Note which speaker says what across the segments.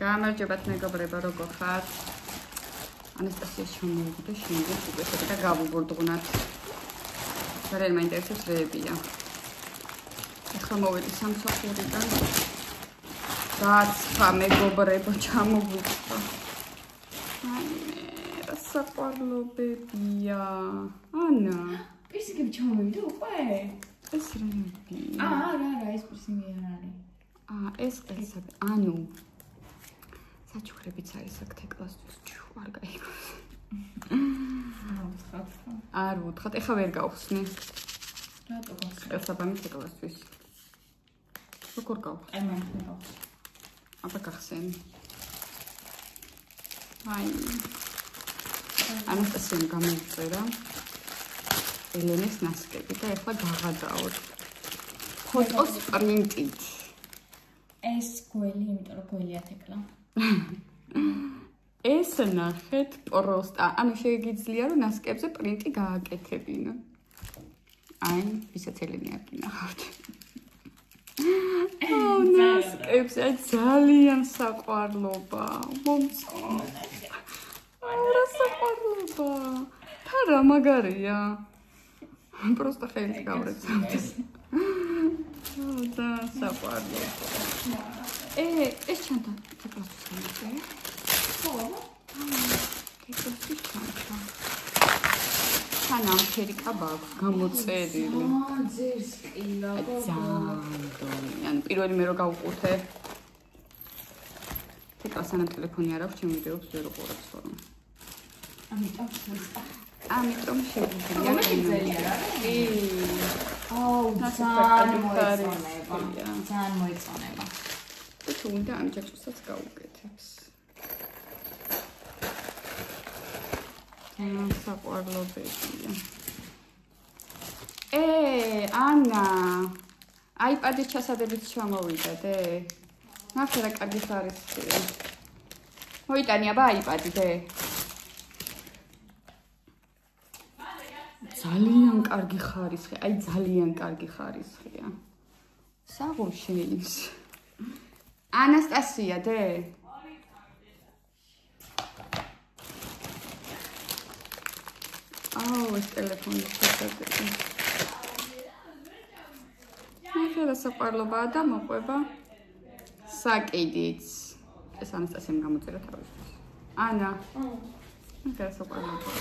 Speaker 1: გამარჯობათ მეგობრებო, როგორ ხართ? ანასტასიას ჩამოვიდა შემდეგ უკვე და გავუბრუნდღუნათ. ძალიან მაინტერესებს რეებია. ახლა მოვედი სამსახურიდან. გააცვა მეგობრებო, ჩამოგვიწვა. აიმე, რა საყვარლობებია. ანა.
Speaker 2: პირსინგები ჩამოვიდა უკვე?
Speaker 1: ეს რეებია.
Speaker 2: არა, ეს პირსინგი არ არის.
Speaker 1: ეს ანუ საჩუქრებიც არის აქ თეკლასთვის არ გაიგოს. არ ვუთხრათ, ეხლა ვერ გავხსნი.
Speaker 2: რატო გავხსნი?
Speaker 1: ყელსაბამი თეკლასთვის. როგორ გავხსნი?
Speaker 2: აი მართლა გავხსნი.
Speaker 1: აბა გახსენი. აი. ანასტასიამ გამოუწერა ელენეს ნასკები და ეხლა გავადაოთ. ფოტოს პრინტით.
Speaker 2: ეს გველი, იმიტომ რომ გველია თეკლა.
Speaker 1: ეს ნახეთ პროსტა. ანუ შეგიძლია რომ ნასკებზე პრინტი გააკეთებინო. აი, ვისაც ელენე არ გინახავთ. ნასკებს ძალიან საყვარლობა. მომწონს. რა საყვარლობა. რა მაგარია. პროსტა ხელს გავრეც. და საყვარლობა. ეს ჩანთა თეკლასთვის გამიწევი.
Speaker 2: ხო?
Speaker 1: თეკლასთვის ჩანთა. თანამქერი კაბაკს გამოწერილი.
Speaker 2: ძერს ყილა.
Speaker 1: ანუ პირველი მე რო გავუყურთე. თეკლას სანამ ტელეფონი არ აქვს, ჩემ ვიდეოებს ვერ უყურებ ხოლმე. ამიტომ შეგვიძლია
Speaker 2: გემელი არა? ძალიან მოეწონება.
Speaker 1: და თუ უნდა ამ ჯაჭვსაც გავუკეთებს. საყვარლობებია. ანა, აიპადის ჩასადებიც ჩამოვიდა დე. ნახე რა კარგი ხარისხია. მოიტანი აბა აიპადი დე. ძალიან კარგი ხარისხი, აი ძალიან კარგი ხარისხია. საღუშის. ანასტასია დე. ეს ტელეფონის შესაძლებელი. ნახე რა საყვარლობაა და მოყვება საკიდიც. ეს ანასტასიამ გამოწერა თავისთვის. ანა. ნახე რა საყვარლობაა.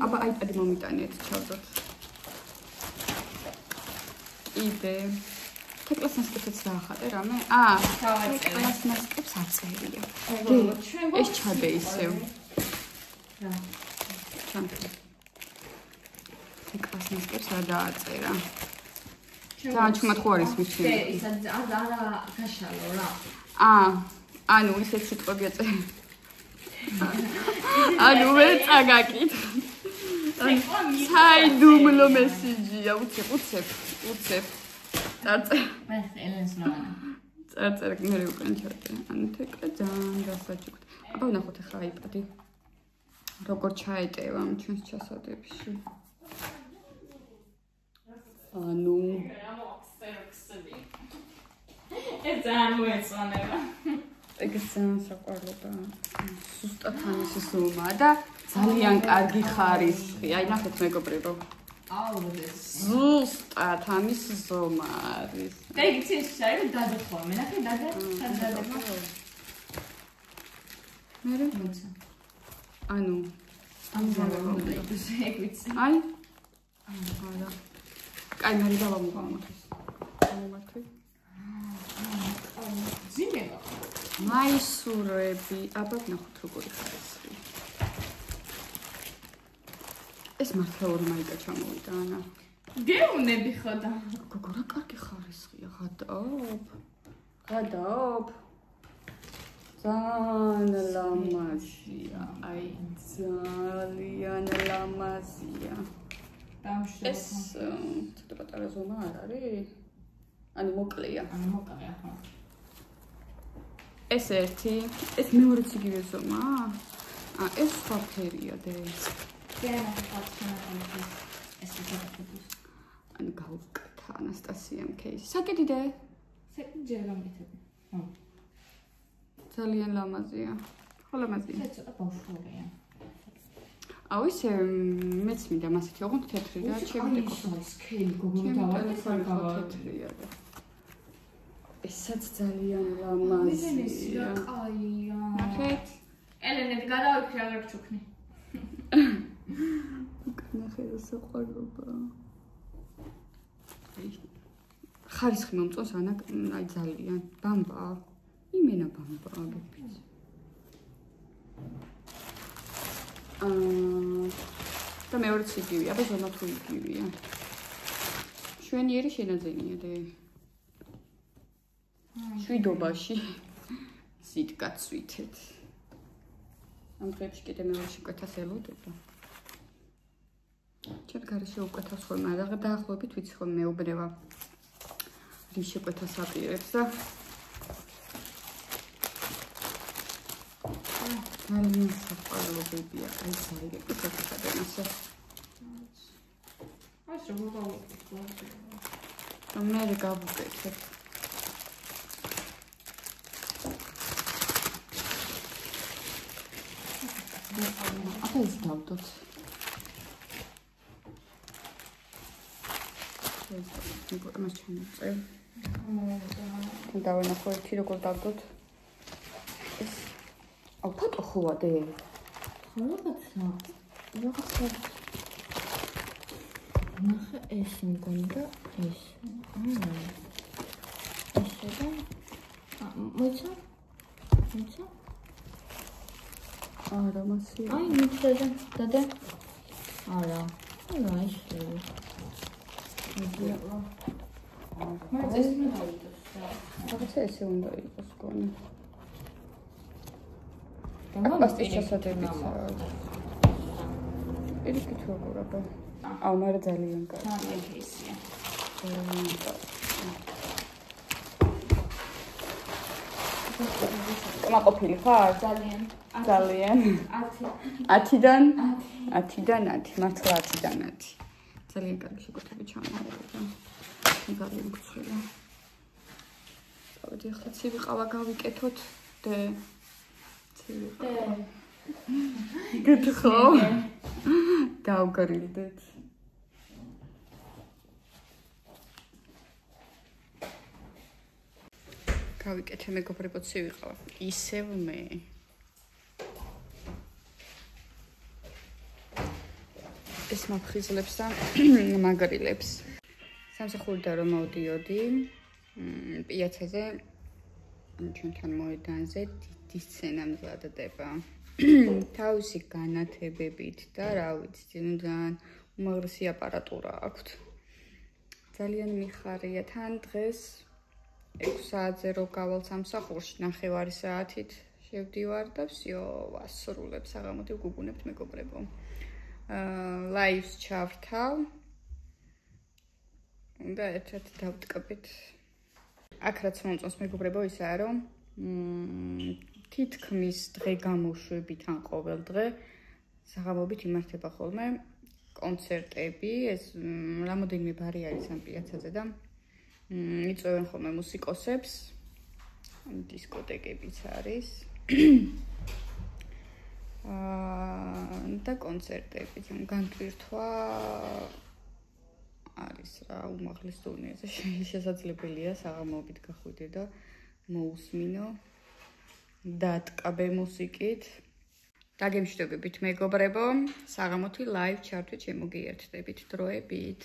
Speaker 1: აბა აიპადი მომიტანეთ, ჩავდოთ. იდე. თეკლას ნასკებსაც დაახატე რამე? თეკლას ნასკებს აწერია. ეს ჩადე ისევ. თეკლას ნასკებს რა დააწერა? ძალიან ჩუმად ხო არის მიჩნე.
Speaker 2: ის არა გაშალო რა.
Speaker 1: ანუ ისეთ სიტყვები აწერა. ანუ ვერ წაგაკით. საიდუმლო მესიჯია, უცებ. წარწერ.
Speaker 2: მე ელენს ნონა.
Speaker 1: წარწერ მე უკან ჩატე. ანუ თეკლა ძალიან გასაჭუქდა. აბა ვნახოთ ახლა აიპადი. როგორ ჩაეტევა ჩვენს ჩასადებში. ანუ
Speaker 2: ეს ძალიან მოეწონება.
Speaker 1: ეგეც ძალიან საყვარლობაა. ზუსტად ამის ზომა და ძალიან კარგი ხარისხი. აი ნახეთ მეგობრებო. ზუსტად ამის ზომა არის.
Speaker 2: და იცი ეს შეიძლება დადათხო. მე ნახე დადადება.
Speaker 1: მე როცა. ანუ
Speaker 2: ამჟამად ეგ ვიცი.
Speaker 1: აი. არა. კაი მე დავამოგვამოთეს. გამომართვი.
Speaker 2: ძიმება.
Speaker 1: მაისურები, აბა ნახოთ როგორი ხარისხი. ეს მართლა ორი მაიკა ჩამოვიდა ანა.
Speaker 2: გეუნები ხოდა.
Speaker 1: გოგო რა კარგი ხარისხია, გადაობ. ძალიან ლამაზია, აი ძალიან ლამაზია. ეს ცოტა პატარა ზომა არ არის? ანუ მოკლეა.
Speaker 2: ხო.
Speaker 1: ეს ერთი, ეს მეორეც იგივე ზომაა? ეს სხვა ფერია დე. ანუ გავუკეთა ანასტასიამ кейსი. საკიდი დე.
Speaker 2: საკიდი ჯერ გამგეთები.
Speaker 1: ძალიან ლამაზია. ხო ლამაზია.
Speaker 2: ცოტა ბავშვურია.
Speaker 1: აუ ისე მეც მინდა მასეთი ოღონდ თეთრი და ჩემი ყოფილი.
Speaker 2: სქელი გოგო დავარდა
Speaker 1: თეთრია და ესაც ძალიან ლამაზია.
Speaker 2: კაია.
Speaker 1: ნახეთ.
Speaker 2: ელენები გადავიქრე აღარ გჩუქნი.
Speaker 1: ნახე რა საყვარლობა. ხარისხი მომწონს ანა აი ძალიან ბამბა. იმენა ბამბა აგებით. და მეორე ციგივი, აბა ზონა თუ იგივია. შვენიერი შენაძენია და შვიდობაში სიტკაცვითეთ. ამ დღეებში კიდე მეორე შეკვეთას ელოდება. ჩვენ გარშე უკეთავს ხოლმე, მაგრამ დაახლოებით ვიცი ხოლმე მეუბნება რის შეკვეთას აპირებს და ძალიან საყვარლებია, აი ძალიან კეთილია ასე.
Speaker 2: აი როგორ გავუკეთე.
Speaker 1: მე გავუკეთებ. აბა ის დავდოთ. მას ჩამოწევ. დავენახო ერთი როგორ დავდოთ. აუ ფოტო ხოა დე.
Speaker 2: რაღაცა. ნახე ეს მგონდა ეს. ესე და მოიცა?
Speaker 1: არა მასია.
Speaker 2: აი მიცა და არა. არა ესე. მაგრამ ეს მე დავიდოს.
Speaker 1: რაღაცა ესე უნდა იყოს გონი. პასტის ჩასადებიც. პირიქით როგორ აბა. აუ მაგრამ ძალიან კარგი.
Speaker 2: ესეა.
Speaker 1: მაყოფილი ხარ?
Speaker 2: ძალიან.
Speaker 1: 10-დან 10. მართლა 10-დან 10. ძალიან კარგი შეკვეთები ჩამოვიდა. ძალიან გწვილა. თავი ახლა ცივი ყავა გავიკეთოთ და ცივი ყავა. გეთხოვ? დავგრილდეთ. გავიკეთე მეგობრებო ცივი ყავა. ისევ მე. ეს მაფხიზლებს და მაგრილებს. სამსახურიდან რომ მოვდიოდი, პიაცაზე ჩვენთან მოედანზე დიდი სცენა მზადდება. თავისი განათებებით და რა ვიცი, ძალიან უმაღლესი აპარატურა აქვთ. ძალიან მიხარია თან დღეს 6 საათზე რო გავალ სამსახურში 9 საათით შევდივარ და всё, ვასრულებ საღამოთი ვგუგუნებთ მეგობრებო. ლაივს ჩავრთავ და ერთ-ერთ დავტკბით. აქ რაც მომწონს მეგობრებო ისაა რომ თითქმის დღე გამოშვებით ან ყოველ დღე საღამოობით იმართება ხოლმე კონცერტები, ეს რამოდენიმე ბარი არის ამ პიაცაზე და იწვევენ ხოლმე მუსიკოსებს, დისკოტეკებიც არის. და კონცერტები, განტვირთვა არის რა უმაღლეს დონეზე შესაძლებელია საღამოობით გახვიდე და მოусმინო დატკბე მუსიკით. დაგემშვიდობებით მეგობრებო, საღამოთი ლაივ ჩართვით შემოგიერთდებით დროებით.